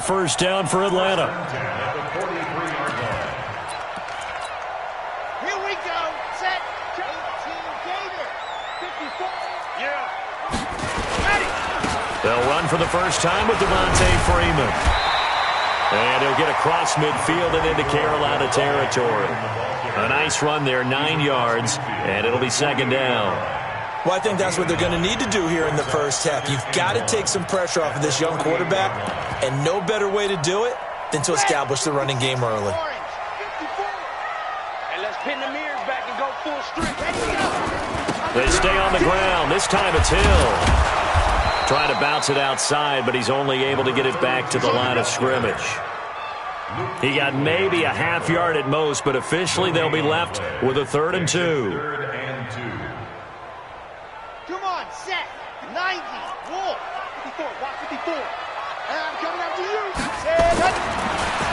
First down for Atlanta. Here we go. Set. 18 Gator. 54. Yeah. Ready. They'll run for the first time with Devontae Freeman. And he'll get across midfield and into Carolina territory. A nice run there, 9 yards, and it'll be second down. Well, I think that's what they're going to need to do here in the first half. You've got to take some pressure off of this young quarterback, and no better way to do it than to establish the running game early. And let's pin the mirrors back and go full strength. They stay on the ground. This time it's Hill. Trying to bounce it outside, but he's only able to get it back to the line of scrimmage. He got maybe a half yard at most, but officially they'll be left with a 3rd and 2. Come on, set. 90. Wolf. 54. Watch 54. And I'm coming up to you.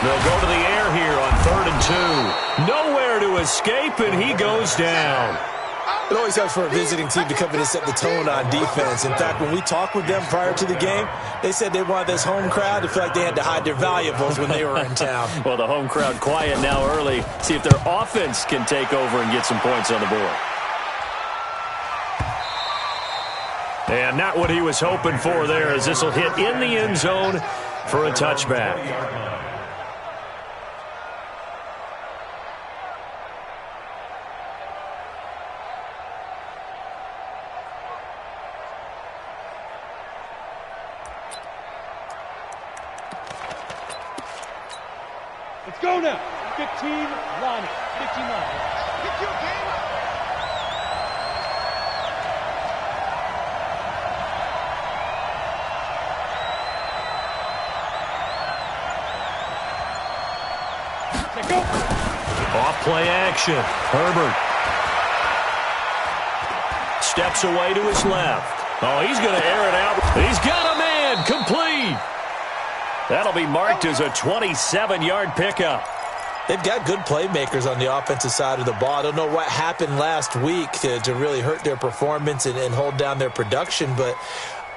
They'll go to the air here on 3rd and 2. Nowhere to escape, and he goes down. It always helps for a visiting team to come in and set the tone on defense. In fact, when we talked with them prior to the game, they said they wanted this home crowd to feel like they had to hide their valuables when they were in town. Well, the home crowd quiet now early. See if their offense can take over and get some points on the board. And not what he was hoping for there, as this will hit in the end zone for a touchback. Let's go now. 15 line. 15 line. Get your game up. Let's go. Off play action. Herbert steps away to his left. Oh, he's going to air it out. He's got a man. Complete. That'll be marked as a 27-yard pickup. They've got good playmakers on the offensive side of the ball. I don't know what happened last week to really hurt their performance and hold down their production, but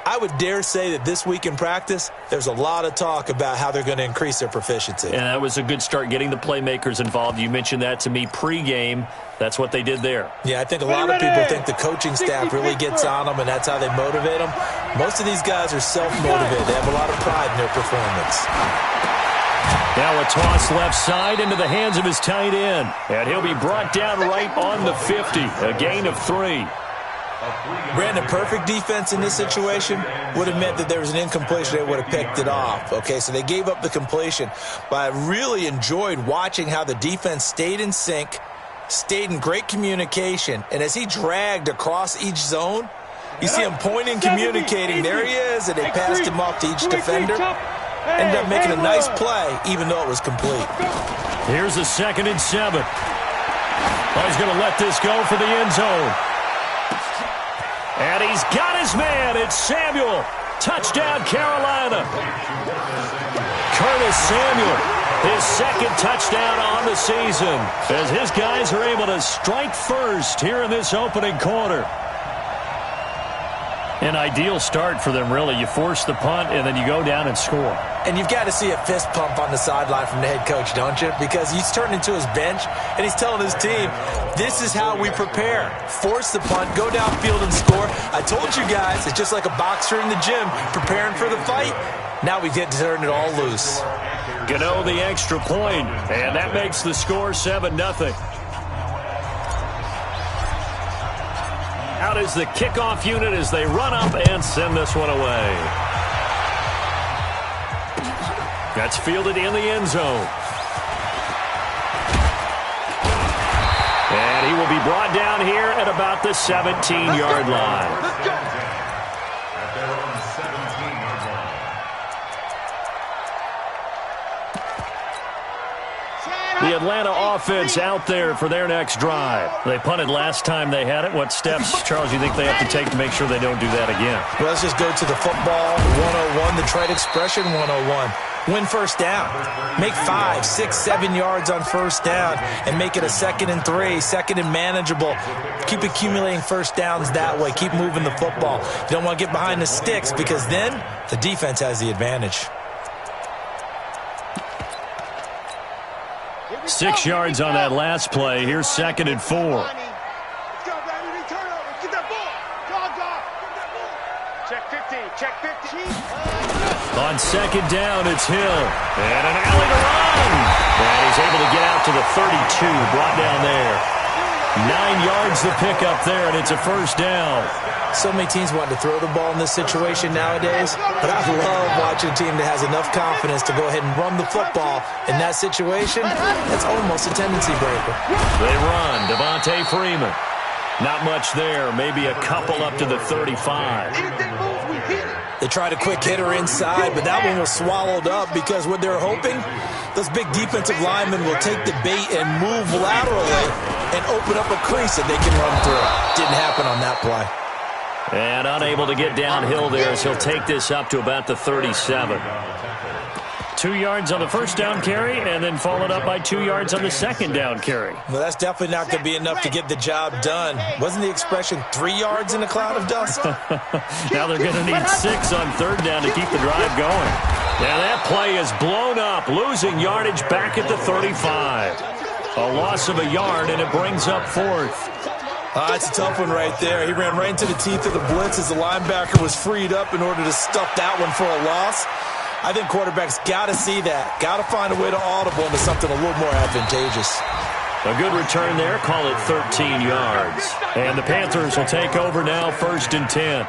I would dare say that this week in practice, there's a lot of talk about how they're going to increase their proficiency. And that was a good start, getting the playmakers involved. You mentioned that to me pregame. That's what they did there. Yeah, I think a lot of people think the coaching staff really gets on them, and that's how they motivate them. Most of these guys are self-motivated. They have a lot of pride in their performance. Now a toss left side into the hands of his tight end. And he'll be brought down right on the 50. A gain of 3. Brandon, perfect defense in this situation would have meant that there was an incompletion. They would have picked it off. Okay, so they gave up the completion. But I really enjoyed watching how the defense stayed in sync, stayed in great communication. And as he dragged across each zone, you see him pointing, communicating. There he is, and they passed him off to each defender. Ended up making a nice play, even though it was complete. Here's a 2nd and 7. Oh, he's going to let this go for the end zone. And he's got his man. It's Samuel. Touchdown, Carolina. Curtis Samuel, his 2nd touchdown on the season, as his guys are able to strike first here in this opening quarter. An ideal start for them, really. You force the punt, and then you go down and score. And you've got to see a fist pump on the sideline from the head coach, don't you? Because he's turned into his bench, and he's telling his team, this is how we prepare. Force the punt, go downfield and score. I told you guys, it's just like a boxer in the gym preparing for the fight. Now we get to turn it all loose. Gano the extra point, and that makes the score 7-0. Out is the kickoff unit as they run up and send this one away. That's fielded in the end zone. And he will be brought down here at about the 17-yard line. Let's go. The Atlanta offense out there for their next drive. They punted last time they had it. What steps, Charles, you think they have to take to make sure they don't do that again? Well, let's just go to the football 101, the trade expression 101. Win first down. Make 5, 6, 7 yards on first down and make it a 2nd and 3, 2nd and manageable. Keep accumulating first downs that way. Keep moving the football. You don't want to get behind the sticks because then the defense has the advantage. 6 yards on that last play. Here's 2nd and 4. Let's go, baby. Turnover. Get that ball. Dog. Check 15. Check 15. On 2nd down, it's Hill. And an alley to run. And he's able to get out to the 32. Brought down there. 9 yards to pick up there, and it's a 1st down. So many teams want to throw the ball in this situation nowadays, but I love watching a team that has enough confidence to go ahead and run the football. In that situation, that's almost a tendency breaker. They run. Devontae Freeman. Not much there. Maybe a couple up to the 35. They tried a quick hitter inside, but that one was swallowed up because what they're hoping, those big defensive linemen will take the bait and move laterally and open up a crease that they can run through. Didn't happen on that play. And unable to get downhill there as he'll take this up to about the 37. 2 yards on the 1st down carry, and then followed up by 2 yards on the 2nd down carry. Well, that's definitely not going to be enough to get the job done. Wasn't the expression 3 yards in a cloud of dust? Now they're going to need 6 on 3rd down to keep the drive going. Now that play is blown up, losing yardage back at the 35. A loss of a yard, and it brings up 4th. It's a tough one right there. He ran right into the teeth of the blitz as the linebacker was freed up in order to stuff that one for a loss. I think quarterbacks got to see that. Got to find a way to audible into something a little more advantageous. A good return there. Call it 13 yards. And the Panthers will take over now, 1st and 10.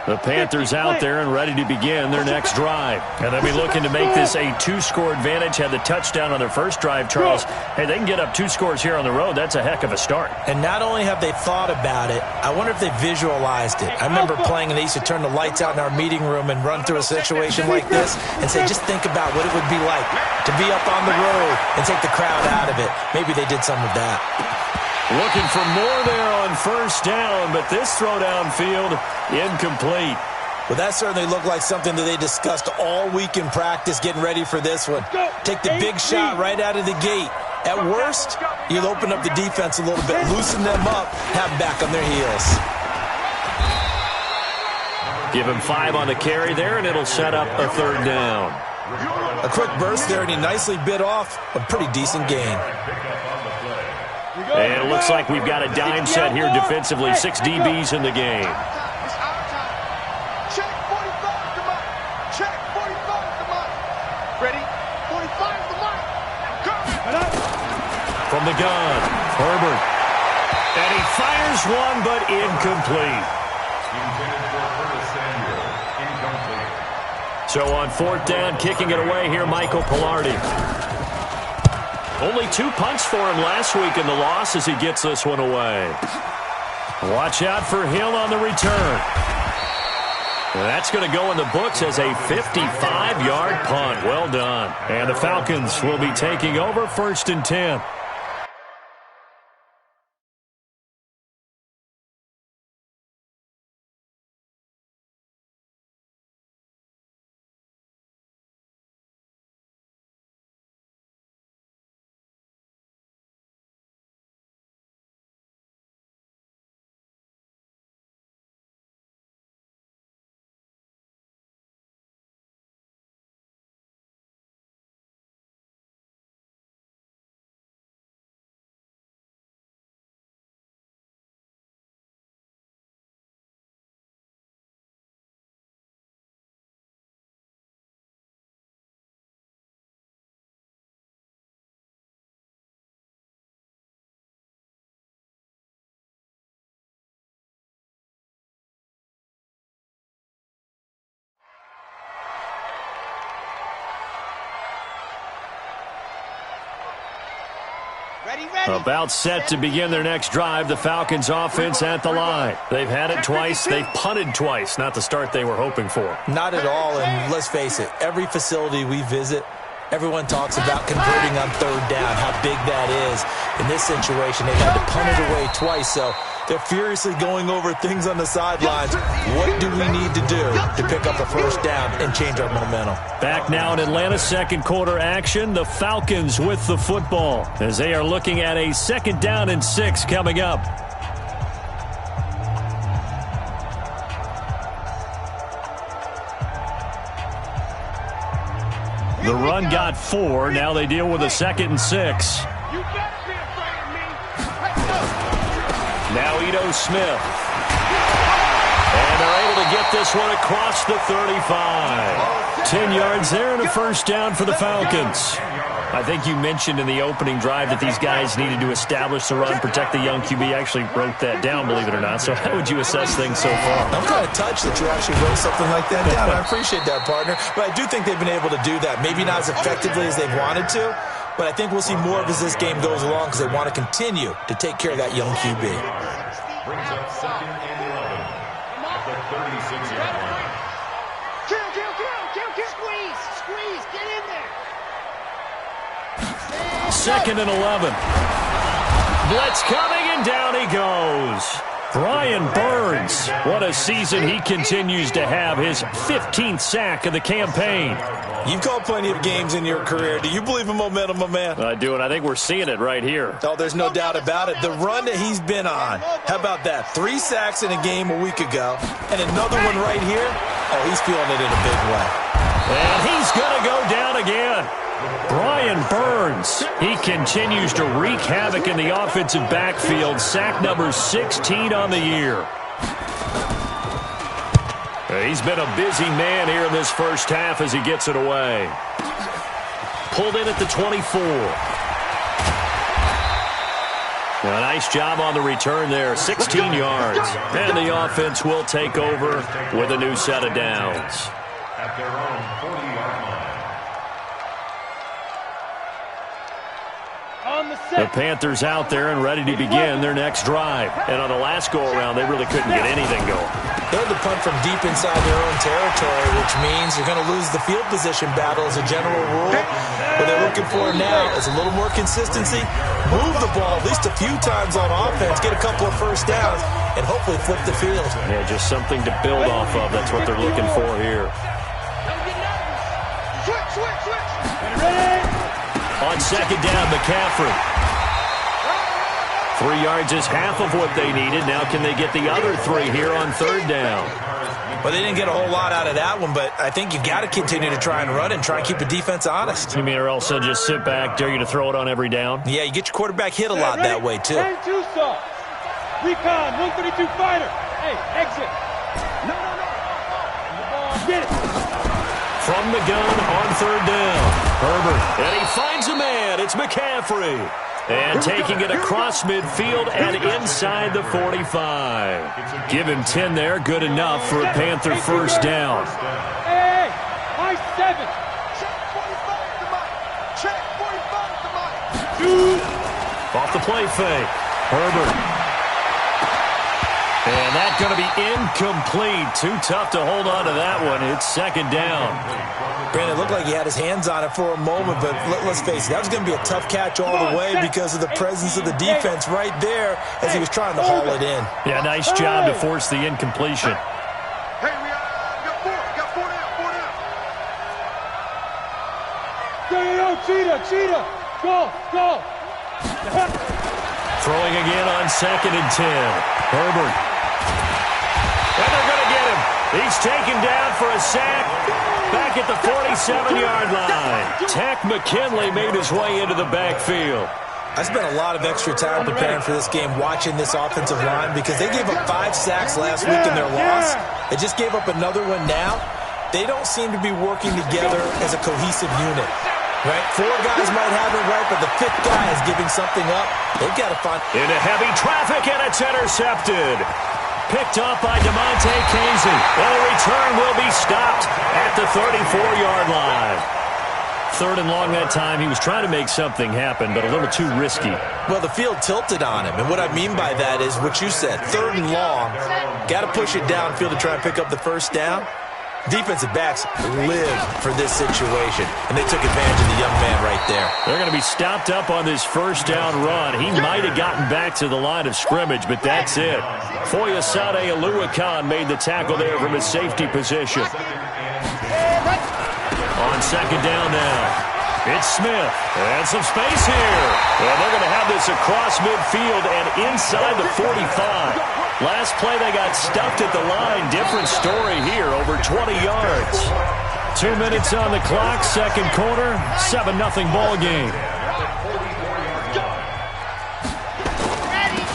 The Panthers out there and ready to begin their next drive. And they'll be looking to make this a 2-score advantage. Had the touchdown on their first drive, Charles. Hey, they can get up 2 scores here on the road. That's a heck of a start. And not only have they thought about it, I wonder if they visualized it. I remember playing and they used to turn the lights out in our meeting room and run through a situation like this and say, just think about what it would be like to be up on the road and take the crowd out of it. Maybe they did some of that. Looking for more there on 1st down, but this throw downfield, incomplete. Well, that certainly looked like something that they discussed all week in practice, getting ready for this one. Take the big shot right out of the gate. At worst, you'll open up the defense a little bit, loosen them up, have them back on their heels. Give him 5 on the carry there, and it'll set up a 3rd down. A quick burst there, and he nicely bit off a pretty decent gain. And it looks like we've got a dime set here defensively. 6 DBs in the game. Check 45 the mark. Check 45 the mark. Ready? 45 the mark. From the gun, Herbert. And he fires one, but incomplete. So on 4th down, kicking it away here, Michael Pilardi. Only 2 punts for him last week in the loss as he gets this one away. Watch out for Hill on the return. That's going to go in the books as a 55-yard punt. Well done. And the Falcons will be taking over, 1st and 10. About set to begin their next drive. The Falcons offense at the line. They've had it twice. They've punted twice. Not the start they were hoping for. Not at all, and let's face it, every facility we visit, everyone talks about converting on 3rd down, how big that is. In this situation, they've had to punt it away twice, so they're furiously going over things on the sidelines. What do we need to do to pick up a 1st down and change our momentum? Back now in Atlanta, 2nd quarter action. The Falcons with the football as they are looking at a 2nd down and 6 coming up. The run got 4. Now they deal with a 2nd and 6. You better be afraid of me. Now Ito Smith. And they're able to get this one across the 35. 10 yards there and a first down for the Falcons. I think you mentioned in the opening drive that these guys needed to establish the run, protect the young QB. I actually wrote that down, believe it or not. So how would you assess things so far? I'm kind of touched that you actually wrote something like that down. I appreciate that, partner. But I do think they've been able to do that. Maybe not as effectively as they've wanted to, but I think we'll see more of as this game goes along because they want to continue to take care of that young QB. Brings up 2nd and 11 at the 36-yard line. Kill. Squeeze. Get in there. 2nd and 11. Blitz coming, and down he goes. Brian Burns. What a season he continues to have. His 15th sack of the campaign. You've called plenty of games in your career. Do you believe in momentum, my man? I do, and I think we're seeing it right here. Oh, there's no doubt about it. The run that he's been on. How about that? 3 sacks in a game a week ago, and another one right here. Oh, he's feeling it in a big way. And he's going to go down again. Brian Burns, he continues to wreak havoc in the offensive backfield. Sack number 16 on the year. He's been a busy man here in this first half as he gets it away. Pulled in at the 24. A nice job on the return there, 16 yards. And the offense will take over with a new set of downs. At their own 40-yard line. The Panthers out there and ready to begin their next drive. And on the last go-around, they really couldn't get anything going. They had to punt from deep inside their own territory, which means you're going to lose the field position battle as a general rule. What they're looking for now is a little more consistency, move the ball at least a few times on offense, get a couple of first downs, and hopefully flip the field. Yeah, just something to build off of. That's what they're looking for here. Switch. On 2nd down, McCaffrey. 3 yards is half of what they needed. Now can they get the other 3 here on 3rd down? Well, they didn't get a whole lot out of that one, but I think you got to continue to try and run and try and keep the defense honest. You mean or else they'll just sit back, dare you to throw it on every down? Yeah, you get your quarterback hit a lot that way, too. And Tucson. Recon, 132 fighter. Hey, exit. No. Get it. From the gun on 3rd down. Herbert. And he finds a man. It's McCaffrey. And taking it across midfield and inside the 45. Give him 10 there. Good enough for a Panther first down. Hey, high 7. Check 45 to Mike. Off the play fake. Herbert. And that's going to be incomplete. Too tough to hold on to that one. It's 2nd down. Brandon, it looked like he had his hands on it for a moment, but let's face it, that was going to be a tough catch all the way because of the presence of the defense right there as he was trying to haul it in. Yeah, nice job to force the incompletion. Hey, we got 4 down. Cheetah. Go. Throwing again on 2nd and 10. Herbert. And they're going to get him. He's taken down for a sack back at the 47-yard line. Tack McKinley made his way into the backfield. I spent a lot of extra time preparing for this game watching this offensive line because they gave up 5 sacks last week in their loss. They just gave up another one now. They don't seem to be working together as a cohesive unit. Right? 4 guys might have it right, but the 5th guy is giving something up. They've got to find... Into heavy traffic, and it's intercepted. Picked up by DeMonte Casey. And the return will be stopped at the 34-yard line. 3rd and long that time. He was trying to make something happen, but a little too risky. Well, the field tilted on him, and what I mean by that is what you said. 3rd and long, got to push it downfield to try and pick up the first down. Defensive backs live for this situation, and they took advantage of the young man right there. They're going to be stopped up on this first down run. He might have gotten back to the line of scrimmage, but that's it. Foyesade Aluakan made the tackle there from his safety position. On 2nd down now. It's Smith. And some space here. And they're going to have this across midfield and inside the 45. Last play, they got stuffed at the line. Different story here, over 20 yards. 2 minutes on the clock, second quarter, 7-0 ball game.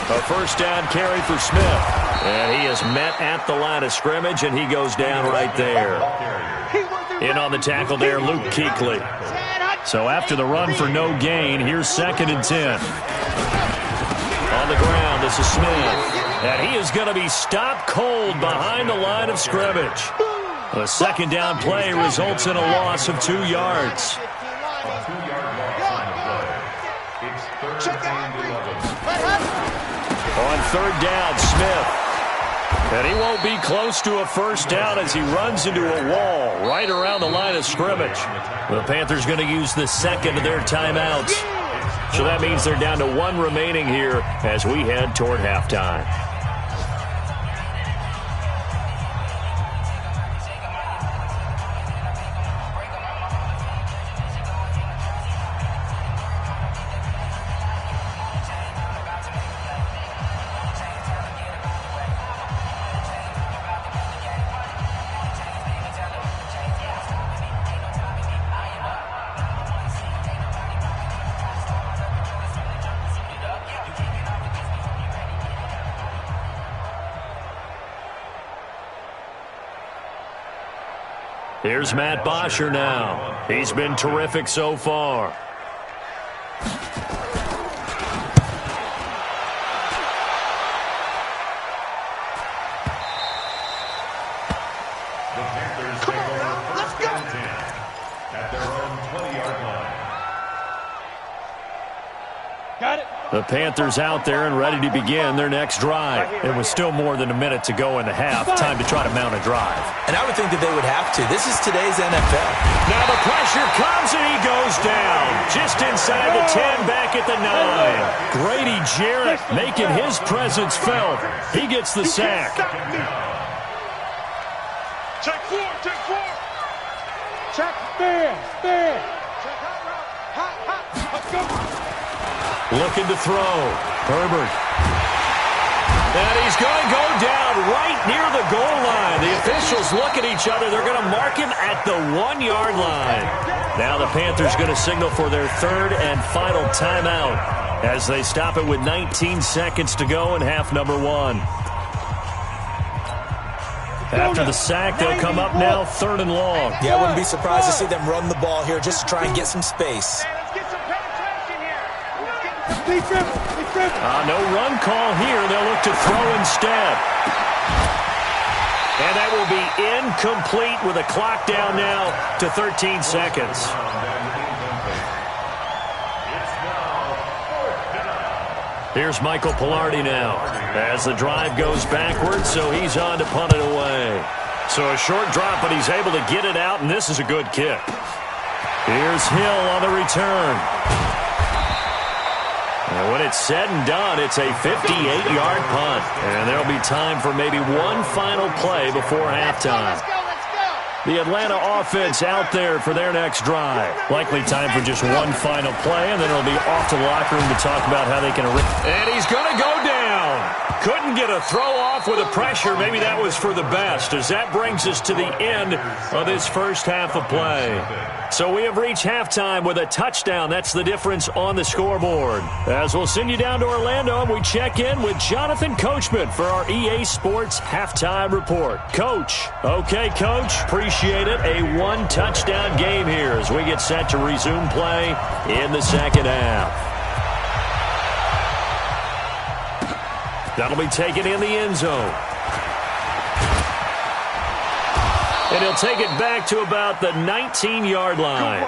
A first down carry for Smith. And he is met at the line of scrimmage, and he goes down right there. In on the tackle there, Luke Kuechly. So after the run for no gain, here's 2nd and 10. On the ground, this is Smith. And he is going to be stopped cold behind the line of scrimmage. The second down play results in a loss of 2 yards. On third down, Smith. And he won't be close to a first down as he runs into a wall right around the line of scrimmage. The Panthers going to use the second of their timeouts. So that means they're down to 1 remaining here as we head toward halftime. Here's Matt Bosher now. He's been terrific so far. The Panthers take over first and 10 at their own 20-yard line. Got it. The Panthers out there and ready to begin their next drive. It was still more than a minute to go in the half. Time to try to mount a drive. And I would think that they would have to. This is today's NFL. Now the pressure comes and he goes down. Just inside the 10, back at the 9. Grady Jarrett making his presence felt. He gets the sack. Check 4, check 4. Check, spin. Check hot. Let's go. Looking to throw. Herbert. And he's going to go down right near the goal line. The officials look at each other. They're going to mark him at the 1-yard line. Now the Panthers going to signal for their third and final timeout as they stop it with 19 seconds to go in half number 1. After the sack, they'll come up now 3rd and long. Yeah, I wouldn't be surprised to see them run the ball here just to try and get some space. Let's get some penetration here. No run call here. They'll look to throw instead. And that will be incomplete with a clock down now to 13 seconds. Here's Michael Pilardi now as the drive goes backwards, so he's on to punt it away. So a short drop, but he's able to get it out, and this is a good kick. Here's Hill on the return. And when it's said and done, it's a 58-yard punt. And there'll be time for maybe one final play before halftime. The Atlanta offense out there for their next drive. Likely time for just one final play, and then it'll be off to the locker room to talk about how they can... And he's going to go down. Couldn't get a throw off with the pressure. Maybe that was for the best, as that brings us to the end of this first half of play. So we have reached halftime with a touchdown. That's the difference on the scoreboard. As we'll send you down to Orlando, and we check in with Jonathan Coachman for our EA Sports Halftime Report. Coach. Okay, Coach. Appreciate it. A 1-touchdown game here as we get set to resume play in the second half. That'll be taken in the end zone. And he'll take it back to about the 19-yard line.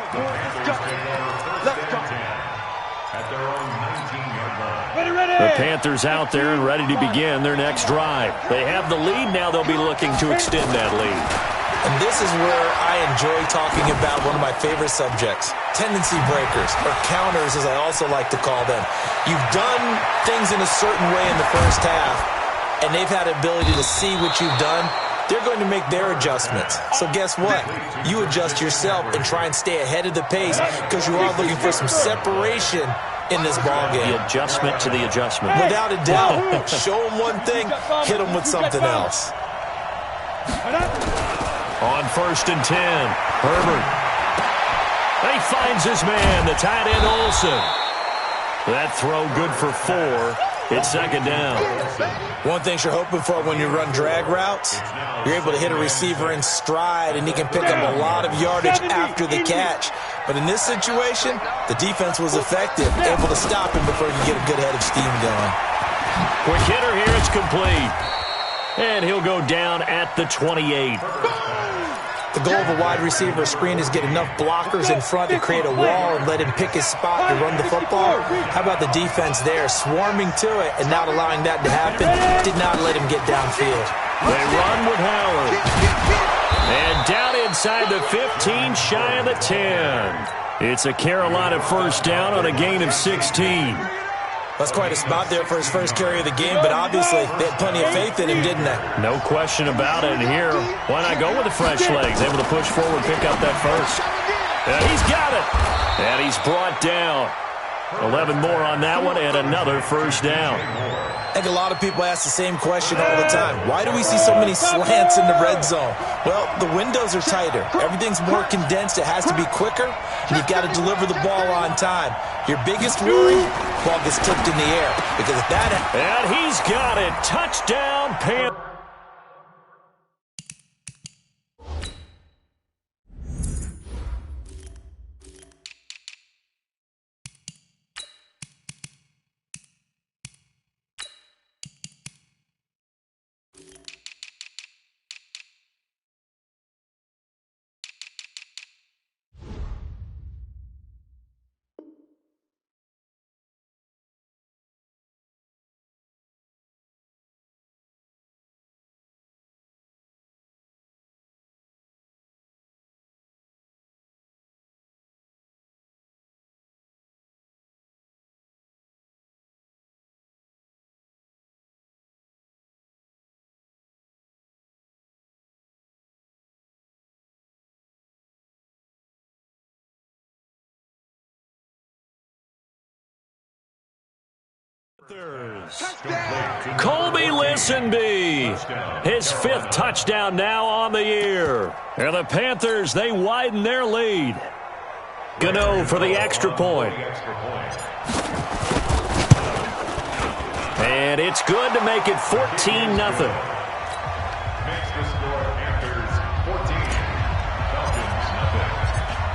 The Panthers out there and ready to begin their next drive. They have the lead now. They'll be looking to extend that lead. And this is where I enjoy talking about one of my favorite subjects, tendency breakers, or counters as I also like to call them. You've done things in a certain way in the first half, and they've had the ability to see what you've done. They're going to make their adjustments. So guess what? You adjust yourself and try and stay ahead of the pace because you are looking for some separation in this ballgame. The adjustment to the adjustment. Without a doubt. Show them one thing, hit them with something else. On 1st and 10, Herbert. He finds his man, the tight end Olsen. That throw good for 4. It's 2nd down. One thing you're hoping for when you run drag routes, you're able to hit a receiver in stride, and he can pick up a lot of yardage after the catch. But in this situation, the defense was effective, able to stop him before he could get a good head of steam going. Quick hitter here, it's complete. And he'll go down at the 28. The goal of a wide receiver screen is get enough blockers in front to create a wall and let him pick his spot to run the football. How about the defense there, swarming to it and not allowing that to happen? Did not let him get downfield. They run with Howard. And down inside the 15, shy of the 10. It's a Carolina 1st down on a gain of 16. That's quite a spot there for his first carry of the game, but obviously they had plenty of faith in him, didn't they? No question about it. And here, why not go with the fresh legs? Able to push forward, pick up that first. And he's got it. And he's brought down. 11 more on that one, and another 1st down. I think a lot of people ask the same question all the time. Why do we see so many slants in the red zone? Well, the windows are tighter. Everything's more condensed. It has to be quicker, and you've got to deliver the ball on time. Your biggest worry, ball gets tipped in the air. Because if that... And he's got it. Touchdown, Panthers. Colby Listenby, his 5th touchdown now on the year. And the Panthers, they widen their lead. Gano for the extra point. And it's good to make it 14-0.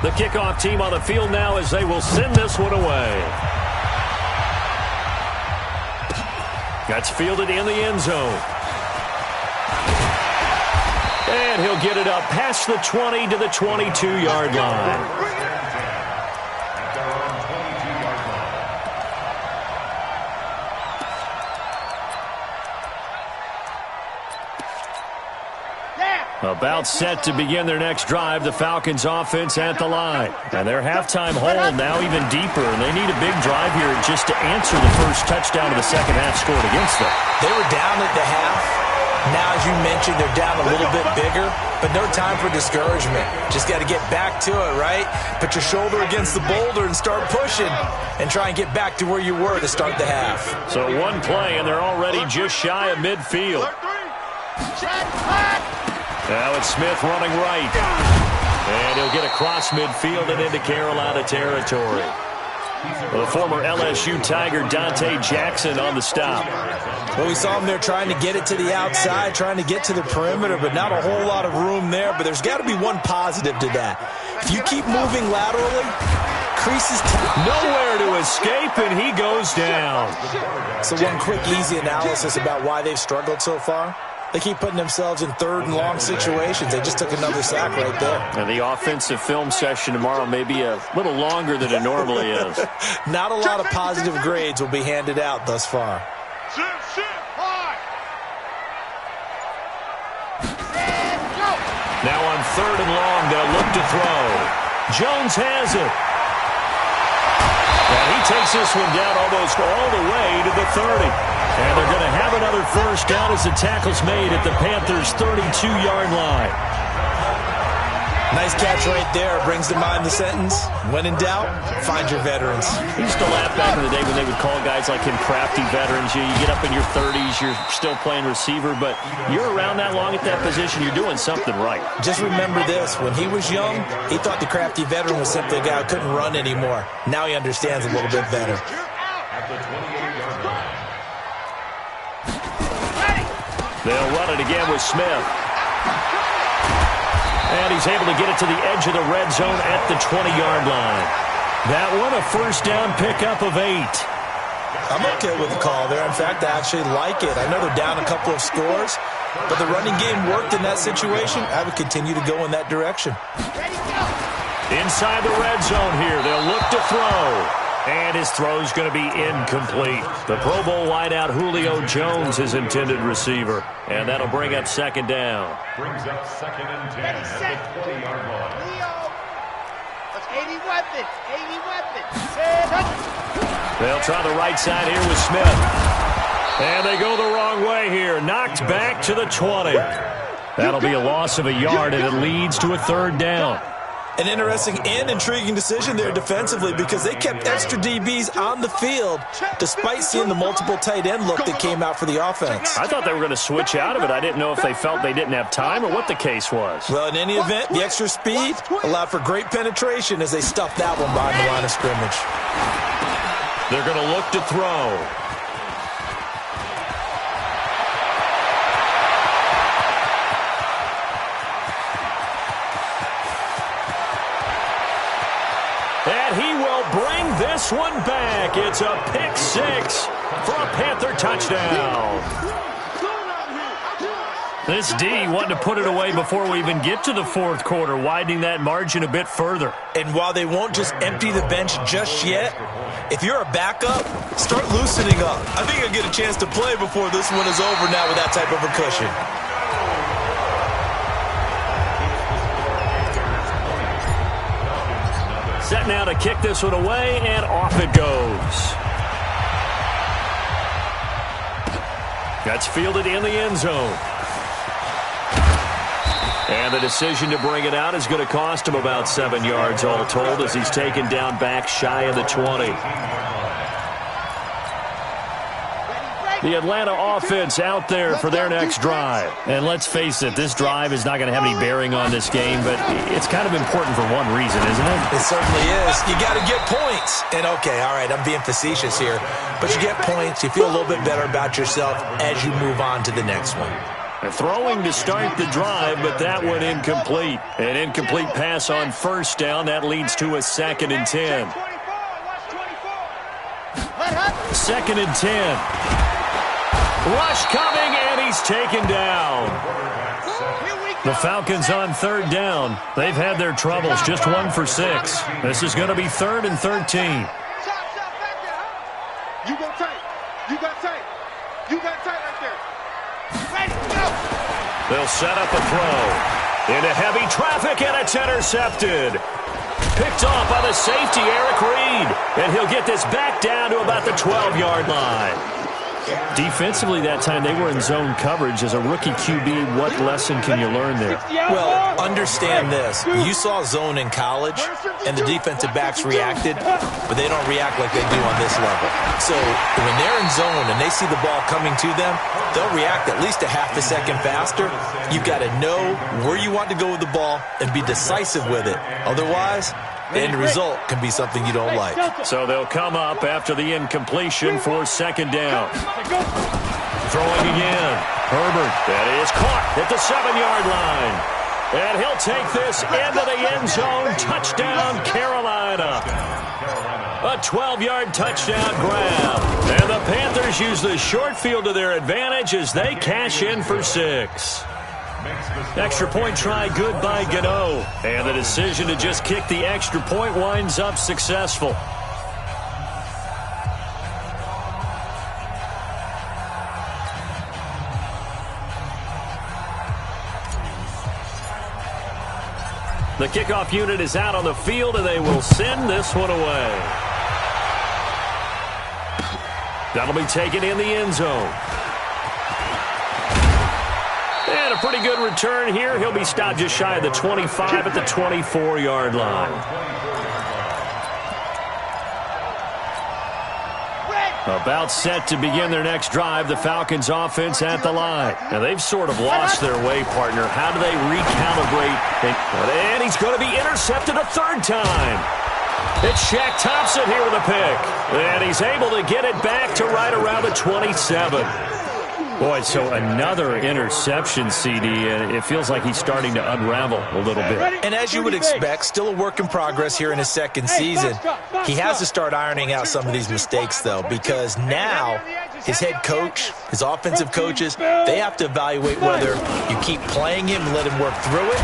The kickoff team on the field now as they will send this one away. That's fielded in the end zone. And he'll get it up past the 20 to the 22-yard line. About set to begin their next drive, the Falcons offense at the line. And their halftime hole now even deeper, and they need a big drive here just to answer the first touchdown of the second half scored against them. They were down at the half. Now, as you mentioned, they're down a little bit bigger, but no time for discouragement. Just got to get back to it, right? Put your shoulder against the boulder and start pushing and try and get back to where you were to start the half. So one play, and they're already just shy of midfield. Now it's Smith running right. And he'll get across midfield and into Carolina territory. The former LSU Tiger Dante Jackson on the stop. Well, we saw him there trying to get it to the outside, trying to get to the perimeter, but not a whole lot of room there. But there's got to be one positive to that. If you keep moving laterally, creases nowhere to escape, and he goes down. So one quick, easy analysis about why they've struggled so far. They keep putting themselves in 3rd and long situations. They just took another sack right there. And the offensive film session tomorrow may be a little longer than it normally is. Not a lot of positive grades will be handed out thus far. Now on 3rd and long, they'll look to throw. Jones has it. And he takes this one down almost all the way to the 30. And they're going to have another first down as the tackle's made at the Panthers' 32-yard line. Nice catch right there. Brings to mind the sentence, when in doubt, find your veterans. We used to laugh back in the day when they would call guys like him crafty veterans. You get up in your 30s, you're still playing receiver, but you're around that long at that position, you're doing something right. Just remember this. When he was young, he thought the crafty veteran was simply a guy who couldn't run anymore. Now he understands a little bit better. At the 28-yard line. They'll run it again with Smith. And he's able to get it to the edge of the red zone at the 20-yard line. That one, a first down pickup of 8. I'm okay with the call there. In fact, I actually like it. I know they're down a couple of scores, but the running game worked in that situation. I would continue to go in that direction. Inside the red zone here, they'll look to throw. And his throw's going to be incomplete. The Pro Bowl wideout Julio Jones, his intended receiver. And that'll bring up second down. Brings up 2nd and 10 at the 20-yard line. Leo, that's 80 weapons. 80 weapons. They'll try the right side here with Smith. And they go the wrong way here. Knocked back to the 20. That'll be a loss of a yard, and it leads to a third down. An interesting and intriguing decision there defensively because they kept extra DBs on the field despite seeing the multiple tight end look that came out for the offense. I thought they were going to switch out of it. I didn't know if they felt they didn't have time or what the case was. Well, in any event, the extra speed allowed for great penetration as they stuffed that one behind the line of scrimmage. They're going to look to throw. And he will bring this one back. It's a pick 6 for a Panther touchdown. This D wanted to put it away before we even get to the fourth quarter, widening that margin a bit further. And while they won't just empty the bench just yet, if you're a backup, start loosening up. I think you'll get a chance to play before this one is over now with that type of a cushion. Set now to kick this one away, and off it goes. That's fielded in the end zone. And the decision to bring it out is going to cost him about 7 yards all told as he's taken down back shy of the 20. The Atlanta offense out there for their next drive. And let's face it, this drive is not going to have any bearing on this game, but it's kind of important for one reason, isn't it? It certainly is. You got to get points. And okay, all right, I'm being facetious here, but you get points, you feel a little bit better about yourself as you move on to the next one. They're throwing to start the drive, but that one incomplete. An incomplete pass on first down. That leads to a 2nd and 10. 2nd and 10. Rush coming, and he's taken down. The Falcons on third down. They've had their troubles, just 1 for 6. This is going to be 3rd and 13. You go tight. You got tight. You got tight right there. Ready, go. They'll set up a throw. Into heavy traffic, and it's intercepted. Picked off by the safety, Eric Reed. And he'll get this back down to about the 12-yard line. Defensively that time, they were in zone coverage. As a rookie QB, what lesson can you learn there? Well, understand this. You saw zone in college, and the defensive backs reacted, but they don't react like they do on this level. So when they're in zone and they see the ball coming to them, they'll react at least a half a second faster. You've got to know where you want to go with the ball and be decisive with it. Otherwise, the end result can be something you don't like. So they'll come up after the incompletion for 2nd down. Throwing again. Herbert. That is caught at the 7-yard line. And he'll take this into the end zone. Touchdown, Carolina. A 12-yard touchdown grab. And the Panthers use the short field to their advantage as they cash in for 6. Extra point try good by Gano. And the decision to just kick the extra point winds up successful. The kickoff unit is out on the field, and they will send this one away. That'll be taken in the end zone. And a pretty good return here. He'll be stopped just shy of the 25 at the 24-yard line. About set to begin their next drive, the Falcons offense at the line. Now, they've sort of lost their way, partner. How do they recalibrate? And he's going to be intercepted a third time. It's Shaq Thompson here with a pick. And he's able to get it back to right around the 27. Boy, so another interception, CD, and it feels like he's starting to unravel a little bit. And as you would expect, still a work in progress here in his second season. He has to start ironing out some of these mistakes, though, because now his head coach, his offensive coaches, they have to evaluate whether you keep playing him and let him work through it,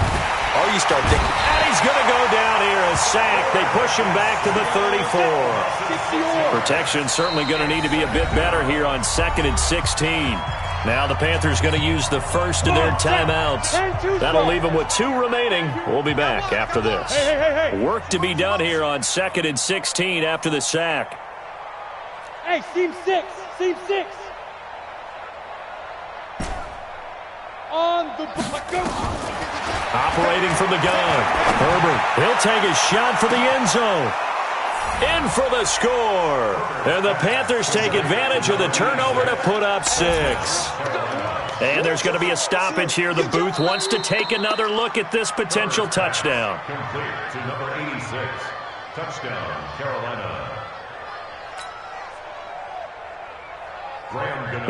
or you start thinking, and he's going to go down here, a sack. They push him back to the 34. Protection certainly going to need to be a bit better here on 2nd and 16. Now the Panthers going to use the first of their timeouts. That'll leave them with 2 remaining. We'll be back after this. Work to be done here on 2nd and 16 after the sack. Hey, seam 6. Seam 6. On the go. Operating from the gun. Herbert, he'll take a shot for the end zone. In for the score. And the Panthers take advantage of the turnover to put up 6. And there's going to be a stoppage here. The booth wants to take another look at this potential touchdown. Complete to number 86. Touchdown, Carolina.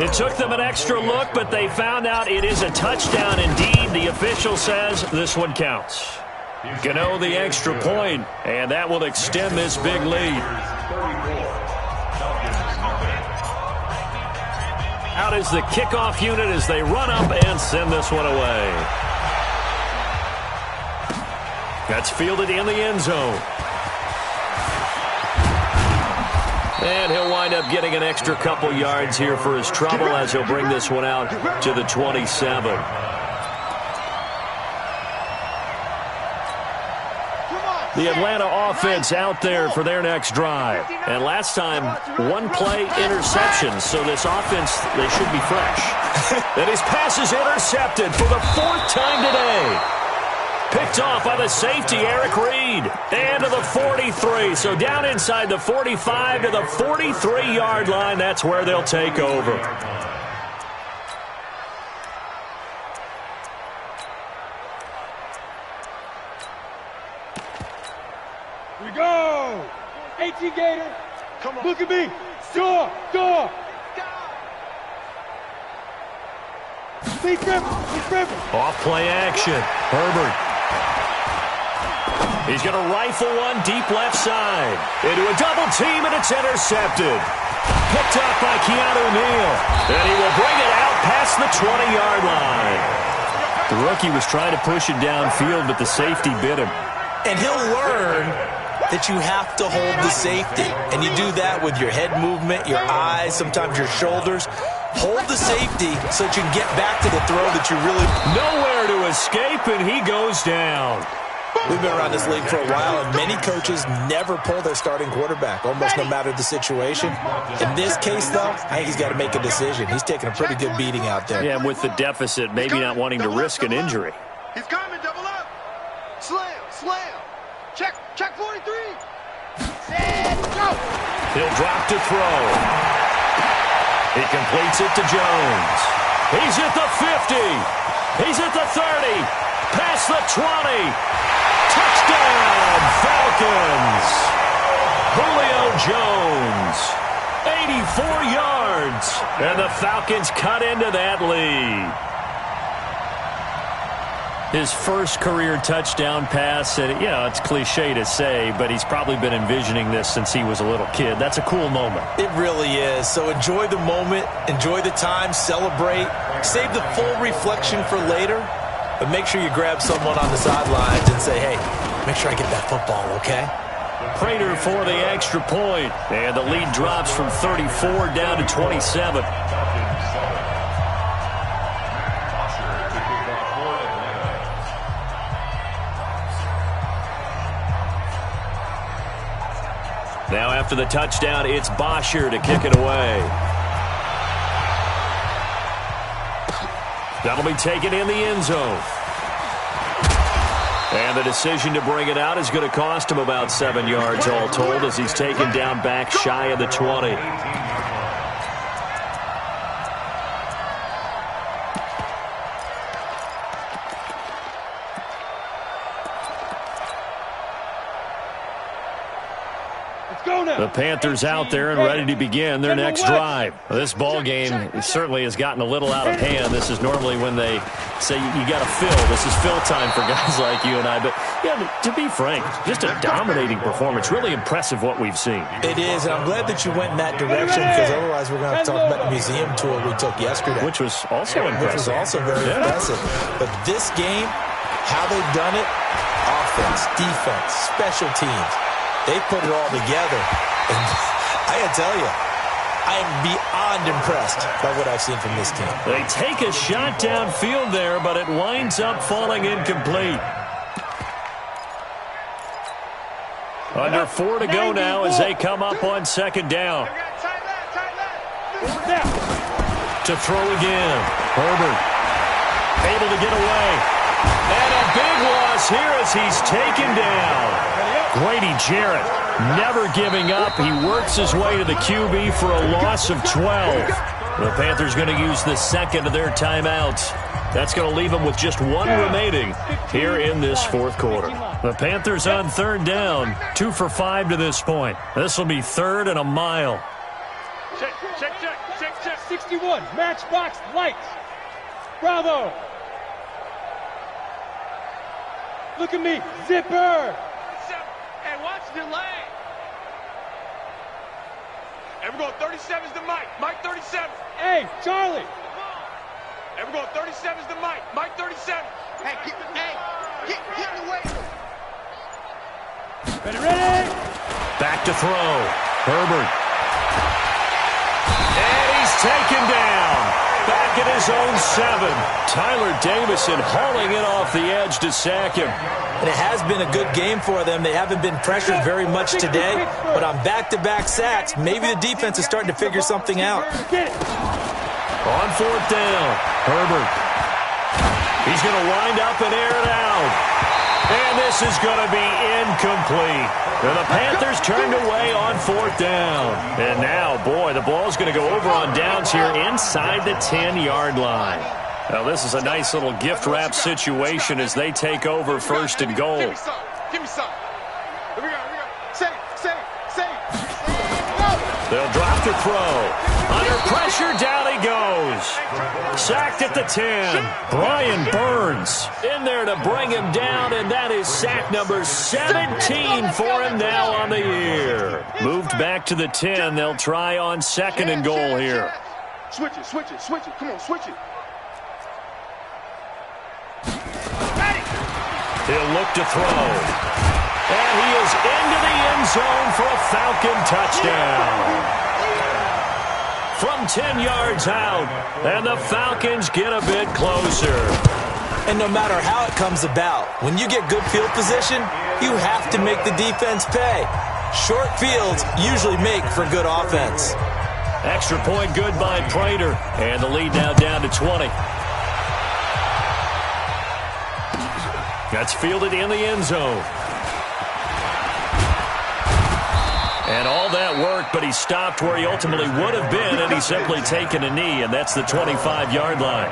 It took them an extra look, but they found out it is a touchdown indeed. The official says this one counts. Gano the extra point, and that will extend this big lead. Out is the kickoff unit as they run up and send this one away. That's fielded in the end zone. And he'll wind up getting an extra couple yards here for his trouble as he'll bring this one out to the 27. The Atlanta offense out there for their next drive. And last time, 1-play interception. So this offense, they should be fresh. And his pass is intercepted for the 4th time today. Picked off by the safety, Eric Reed. And to the 43. So down inside the 45 to the 43-yard line. That's where they'll take over. Here we go. 18 Gator. Come on. Look at me. Door. Door. Please grip. Off play action. Herbert. He's going to rifle one deep left side. Into a double team, and it's intercepted. Picked up by Keanu Neal. And he will bring it out past the 20-yard line. The rookie was trying to push it downfield, but the safety bit him. and he'll learn that you have to hold the safety. And you do that with your head movement, your eyes, sometimes your shoulders. Hold the safety so that you can get back to the throw that you really... Nowhere to escape, and he goes down. We've been around this league for a while, and many coaches never pull their starting quarterback, almost no matter the situation. In this case, though, I think he's got to make a decision. He's taking a pretty good beating out there. Yeah, and with the deficit, maybe not wanting to risk an injury. He's coming, double up. Slam. Check 43. Set, go. He'll drop to throw. He completes it to Jones. He's at the 50. He's at the 30. Past the 20. Touchdown, Falcons. Julio Jones. 84 yards. And the Falcons cut into that lead. His first career touchdown pass, and yeah, it's cliche to say, but he's probably been envisioning this since he was a little kid. That's a cool moment. It really is. So enjoy the moment, enjoy the time, celebrate, save the full reflection for later, but make sure you grab someone on the sidelines and say, hey, make sure I get that football, okay? Prater for the extra point, and the lead drops from 34 down to 27. Now after the touchdown, it's Bosher to kick it away. That'll be taken in the end zone. And the decision to bring it out is going to cost him about 7 yards all told as he's taken down back shy of the 20. The Panthers out there and ready to begin their next drive. This ball game certainly has gotten a little out of hand. This is normally when they say you got to fill. This is fill time for guys like you and I. But, yeah, to be frank, just a dominating performance. Really impressive what we've seen. It is, and I'm glad that you went in that direction because otherwise we're going to have to talk about the museum tour we took yesterday. Which was also impressive. Which was also very impressive. But this game, how they've done it, offense, defense, special teams, they put it all together. And I got to tell you, I am beyond impressed by what I've seen from this team. They take a shot downfield there, but it winds up falling incomplete. Under 4 to go now as they come up on second down. To throw again. Herbert able to get away. And a big loss here as he's taken down. Grady Jarrett never giving up. He works his way to the QB for a loss of 12. The Panthers going to use the second of their timeouts. That's going to leave them with just one remaining here in this fourth quarter. The Panthers on third down, 2 for 5 to this point. This will be third and a mile. Check. 61, matchbox lights. Bravo. Look at me, zipper. Hey, watch the lane. And we're going 37's to Mike. Mike 37. Hey, Charlie. And we're going 37's to Mike. Mike 37. Hey, get in the way. Ready? Back to throw. Herbert. And he's taken down. Back at his own 7. Tyler Davison hauling it off the edge to sack him. And it has been a good game for them. They haven't been pressured very much today, but on back-to-back sacks, maybe the defense is starting to figure something out. On fourth down, Herbert. He's going to wind up and air it out. And this is going to be incomplete. And the Panthers turned away on fourth down. And now, boy, the ball's going to go over on downs here inside the 10-yard line. Now, this is a nice little gift wrap situation as they take over first and goal. Give me some. Here we go. Say. They'll drop the throw. Under pressure, down he goes. Sacked at the 10. Brian Burns in there to bring him down, and that is sack number 17 for him now on the year. Moved back to the 10. They'll try on second and goal here. Switch it. Come on, switch it. He'll look to throw. And he is into the end zone for a Falcon touchdown. From 10 yards out, and the Falcons get a bit closer. And no matter how it comes about, when you get good field position, you have to make the defense pay. Short fields usually make for good offense. Extra point good by Prater, and the lead now down to 20. That's fielded in the end zone. And all that work, but he stopped where he ultimately would have been, and he's simply taken a knee, and that's the 25-yard line.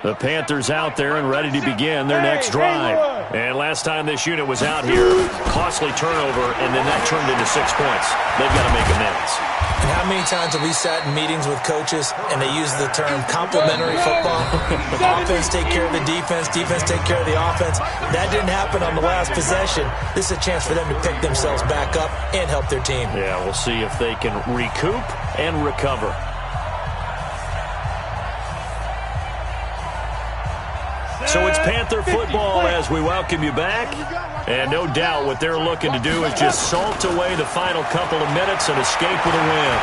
The Panthers out there and ready to begin their next drive. And last time this unit was out here, costly turnover, and then that turned into 6 points. They've got to make amends. And how many times have we sat in meetings with coaches and they use the term complementary football? Offense take care of the defense take care of the offense. That didn't happen on the last possession. This is a chance for them to pick themselves back up and help their team. Yeah, we'll see if they can recoup and recover. So it's Panther football as we welcome you back. And no doubt what they're looking to do is just salt away the final couple of minutes and escape with a win.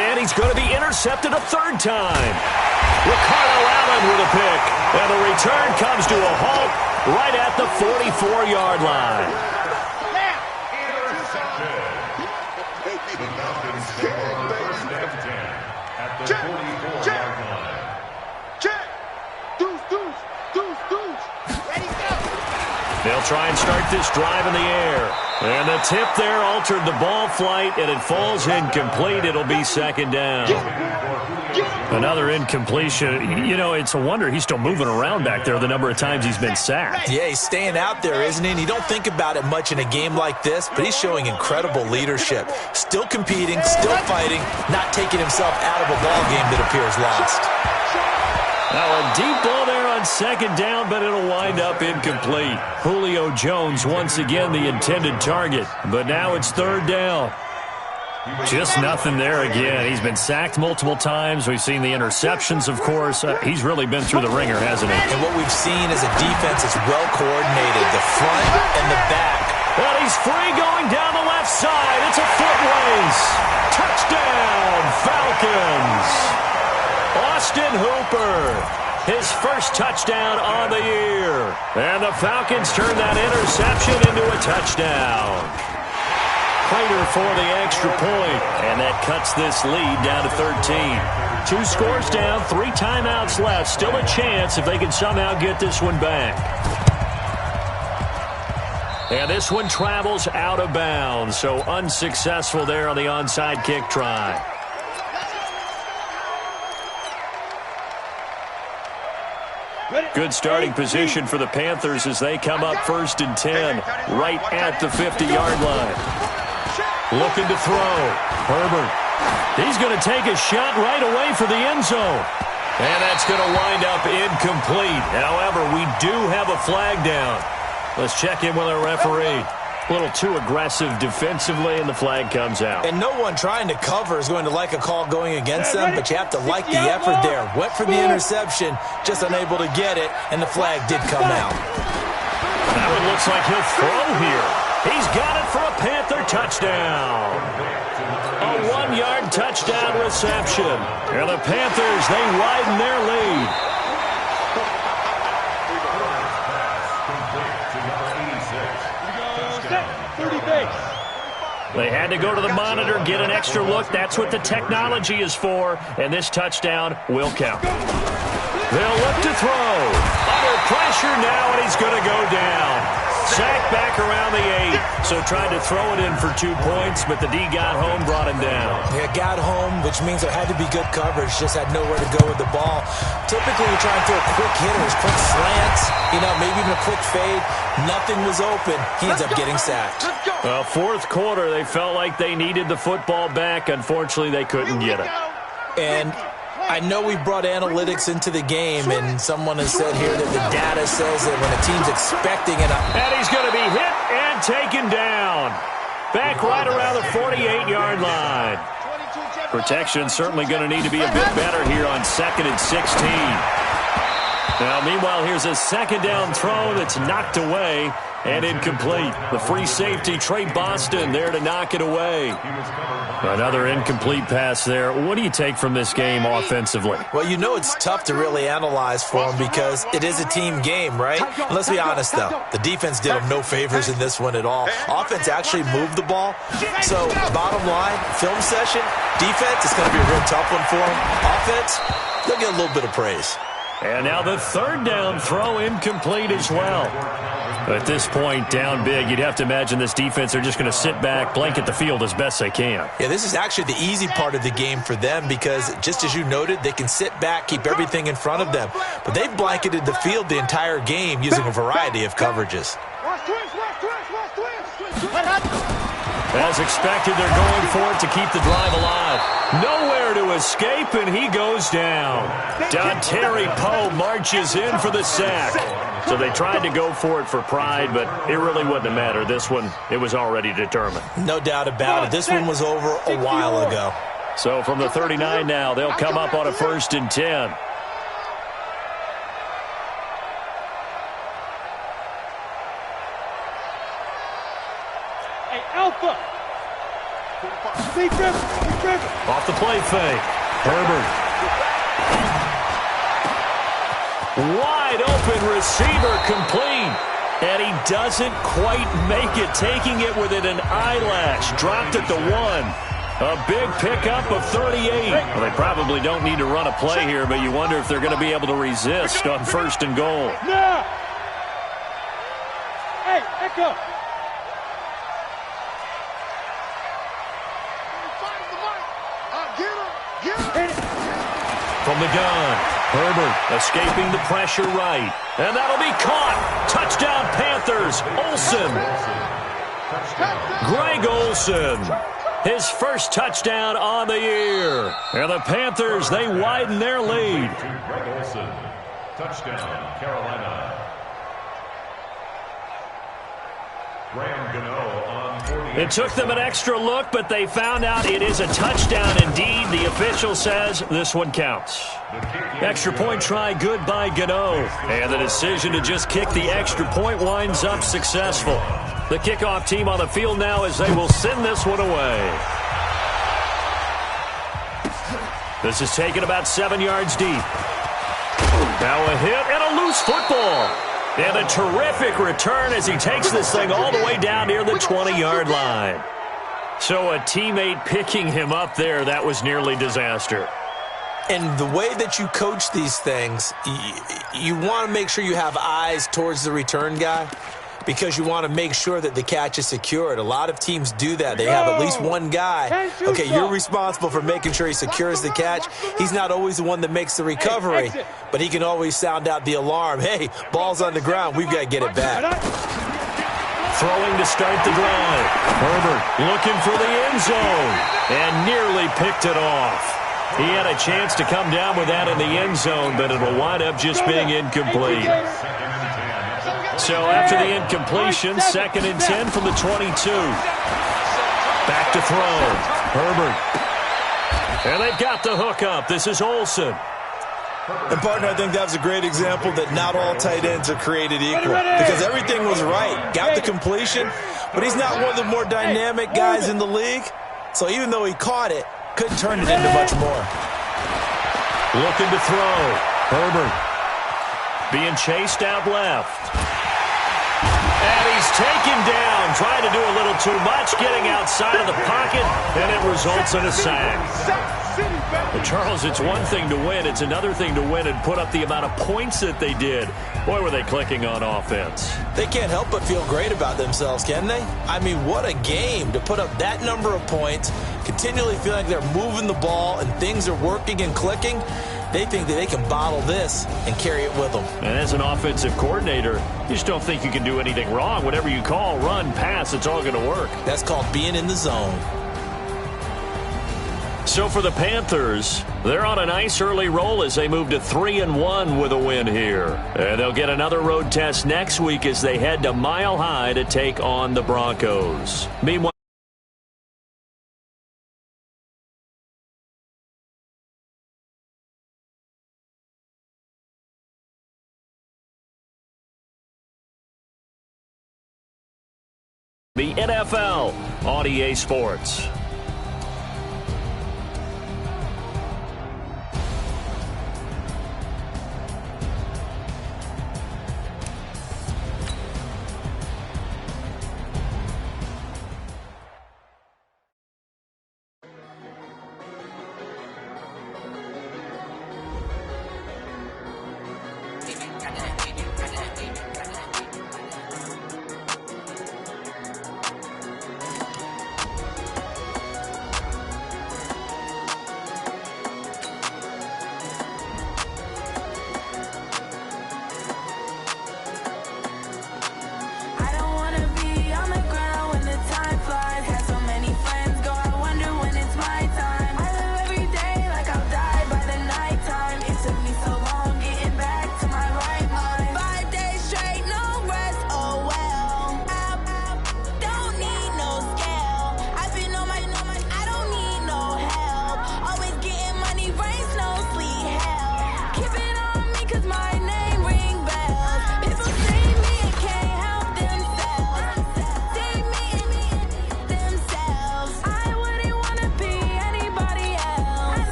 And he he's going to be intercepted a third time. Ricardo Allen with a pick. And the return comes to a halt right at the 44-yard line. The Falcons score on the first and 10 at the 44-yard line. Check. Deuce, deuce, deuce, deuce. Ready, go. They'll try and start this drive in the air. And the tip there altered the ball flight, and it falls incomplete. It'll be second down. Another incompletion. You know, it's a wonder he's still moving around back there the number of times he's been sacked. Yeah, he's staying out there, isn't he? And you don't think about it much in a game like this, but he's showing incredible leadership. Still competing, still fighting, not taking himself out of a ball game that appears lost. Now a deep ball there on second down, but it'll wind up incomplete. Julio Jones once again the intended target, but now it's third down. Just nothing there again. He's been sacked multiple times. We've seen the interceptions, of course. He's really been through the ringer, hasn't he? And what we've seen is a defense that's well coordinated, the front and the back. Well, he's free going down the left side. It's a foot race. Touchdown, Falcons. Austin Hooper, his first touchdown on the year. And the Falcons turn that interception into a touchdown. Prater for the extra point, and that cuts this lead down to 13. 2 scores down, 3 timeouts left. Still a chance if they can somehow get this one back. And this one travels out of bounds, so unsuccessful there on the onside kick try. Good starting position for the Panthers as they come up first and 10, right at the 50-yard line. Looking to throw. Herbert. He's going to take a shot right away for the end zone. And that's going to wind up incomplete. However, we do have a flag down. Let's check in with our referee. A little too aggressive defensively, and the flag comes out. And no one trying to cover is going to like a call going against them, but you have to like the effort there. Went for the interception, just unable to get it, and the flag did come out. Now it looks like he'll throw here. He's got it for a Panther touchdown. A 1-yard touchdown reception. And the Panthers, they widen their lead. They had to go to the monitor, get an extra look. That's what the technology is for. And this touchdown will count. They'll look to throw. Under pressure now, and he's going to go down. Sacked back around the 8. So tried to throw it in for 2 points, but the D got home, brought him down. Yeah, got home, which means there had to be good coverage. Just had nowhere to go with the ball. Typically, we try and throw quick hitters, quick slants, maybe even a quick fade. Nothing was open. He ends up getting sacked. Well, fourth quarter, they felt like they needed the football back. Unfortunately, they couldn't get it. And I know we brought analytics into the game, and someone has said here that the data says that when a team's expecting it. And he's going to be hit and taken down. Back right around the 48-yard line. Protection certainly going to need to be a bit better here on 2nd and 16. Now, meanwhile, here's a second down throw that's knocked away and incomplete. The free safety, Trey Boston, there to knock it away. Another incomplete pass there. What do you take from this game offensively? Well, it's tough to really analyze for them because it is a team game, right? And let's be honest, though. The defense did them no favors in this one at all. Offense actually moved the ball. So, bottom line, film session, defense, it's going to be a real tough one for them. Offense, they'll get a little bit of praise. And now the third down throw incomplete as well. At this point, down big, you'd have to imagine this defense are just going to sit back, blanket the field as best they can. Yeah, this is actually the easy part of the game for them because, just as you noted, they can sit back, keep everything in front of them. But they've blanketed the field the entire game using a variety of coverages. As expected, they're going for it to keep the drive alive. Nowhere to escape, and he goes down. Dontari Poe marches in for the sack. So they tried to go for it for pride, but it really wouldn't have mattered. This one, it was already determined. No doubt about it. This one was over a while ago. So from the 39 now, they'll come up on a 1st and 10. Hey, Alpha! Defense, Off the play fake. Herbert. Wide open receiver complete. And he doesn't quite make it, taking it within an eyelash. Dropped at the 1. A big pickup of 38. Well, they probably don't need to run a play here, but you wonder if they're going to be able to resist on 1st and goal. Now! Hey, Echo! From the gun, Herbert escaping the pressure right. And that'll be caught. Touchdown, Panthers. Olsen. Greg Olsen. His first touchdown on the year. And the Panthers, they widen their lead. Greg Olsen. Touchdown, Carolina. It took them an extra look, but they found out it is a touchdown indeed. The official says this one counts. Extra point try good by Gano. And the decision to just kick the extra point winds up successful. The kickoff team on the field now as they will send this one away. This is taken about 7 yards deep. Now a hit and a loose football. And a terrific return as he takes this thing all the way down near the 20-yard line. So a teammate picking him up there, that was nearly disaster. And the way that you coach these things, you want to make sure you have eyes towards the return guy because you want to make sure that the catch is secured. A lot of teams do that. They have at least one guy. Okay, you're responsible for making sure he secures the catch. He's not always the one that makes the recovery, but he can always sound out the alarm. Hey, ball's on the ground. We've got to get it back. Throwing to start the drive. Herbert looking for the end zone and nearly picked it off. He had a chance to come down with that in the end zone, but it'll wind up just being incomplete. So after the incompletion, 2nd and 10 from the 22. Back to throw. Herbert. And they've got the hook up. This is Olsen. And, partner, I think that was a great example that not all tight ends are created equal because everything was right. Got the completion, but he's not one of the more dynamic guys in the league. So even though he caught it, couldn't turn it into much more. Looking to throw. Herbert. Being chased out left. And he's taken down, trying to do a little too much, getting outside of the pocket, and it results in a sack. But Charles, it's one thing to win. It's another thing to win and put up the amount of points that they did. Boy, were they clicking on offense. They can't help but feel great about themselves, can they? I mean, what a game to put up that number of points, continually feeling like they're moving the ball and things are working and clicking. They think that they can bottle this and carry it with them. And as an offensive coordinator, you just don't think you can do anything wrong. Whatever you call, run, pass, it's all going to work. That's called being in the zone. So for the Panthers, they're on a nice early roll as they move to 3-1 with a win here. And they'll get another road test next week as they head to Mile High to take on the Broncos. Meanwhile, the NFL on EA Sports.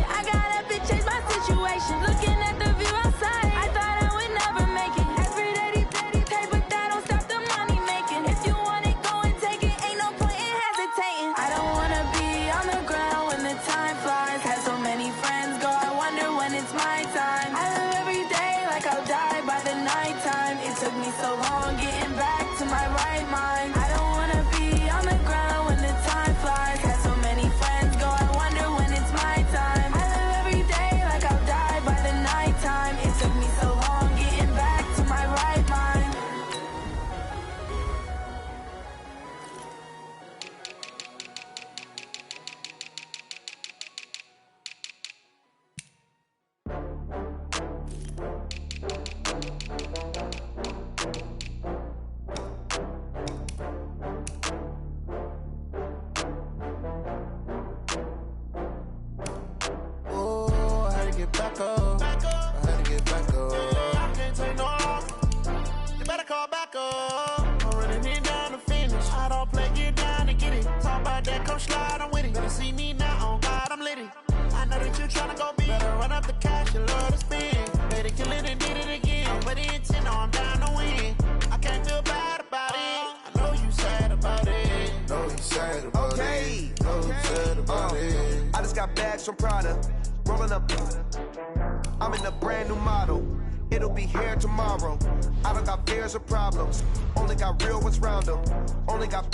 I got up and changed my situation. Looking at the view outside, I thought I would never make it. Every day they pay, but that don't stop the money making. If you want it, go and take it. Ain't no point in hesitating. I don't wanna be on the ground when the time flies. Had so many friends go, I wonder when it's my time. I live every day like I'll die by the nighttime. It took me so long getting back to my right mind. I don't wanna be on the ground when the time flies. Had so many friends go, I wonder when it's my time. I live every day like I'll die by the nighttime. It took me so long getting back to my right mind. Oh, I had to get back up. I had to get back up. I can't take no loss. You better call back up. I'm running it down to finish. I don't play, get down to get it. Talk about that, come slide, I'm with it. Better see me now, on God, I'm lit it. I know that you tryna go big. Better run up the cash, you love to spend. Better kill it and did it again. But the intent, no, I'm down to win. I can't feel bad about it. I know you sad about it. Know you sad about it. Know you sad about it. I just got bags from Prada. Rolling up. I'm in a brand new model. It'll be here tomorrow. I don't got fears or problems. Only got real ones round them. Only got.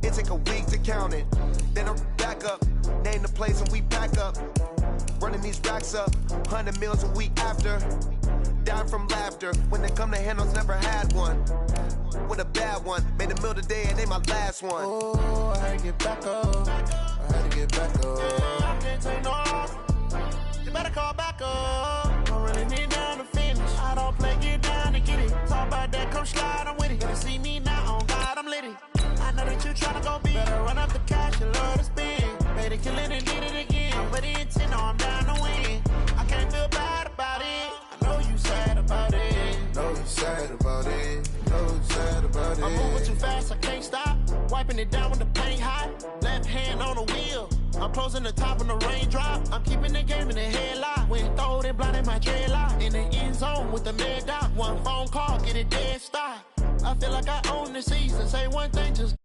It take a week to count it. Then I'm back up. Name the place and we pack up. Running these racks up. 100 meals a week after. Down from laughter. When they come to handles, never had one. With a bad one. Made a meal today and they my last one. Oh, I had to get back up. I had to get back up. I can't take no loss. You better call back up. I'm running it down to finish. I don't play, get down to get it. Talk about that, come slide, I'm with it. Better see me now, on God, I'm lit it. I know that you tryna go big. Better run up the cash, you love to spend. Better kill it and did it again. But the intent, no, I'm down to win. I can't feel bad about it. I know you sad about it. Know you sad about it. Know you sad about it. I'm moving too fast, I can't stop. Wiping it down when the paint hot. Left hand on the wheel. I'm closing the top when the raindrop. I'm keeping the game in the headlock. When throwed and blinded my dreadlock. In the end zone with the mad dot. One phone call, get it dead stop. I feel like I own the season. Say one thing, just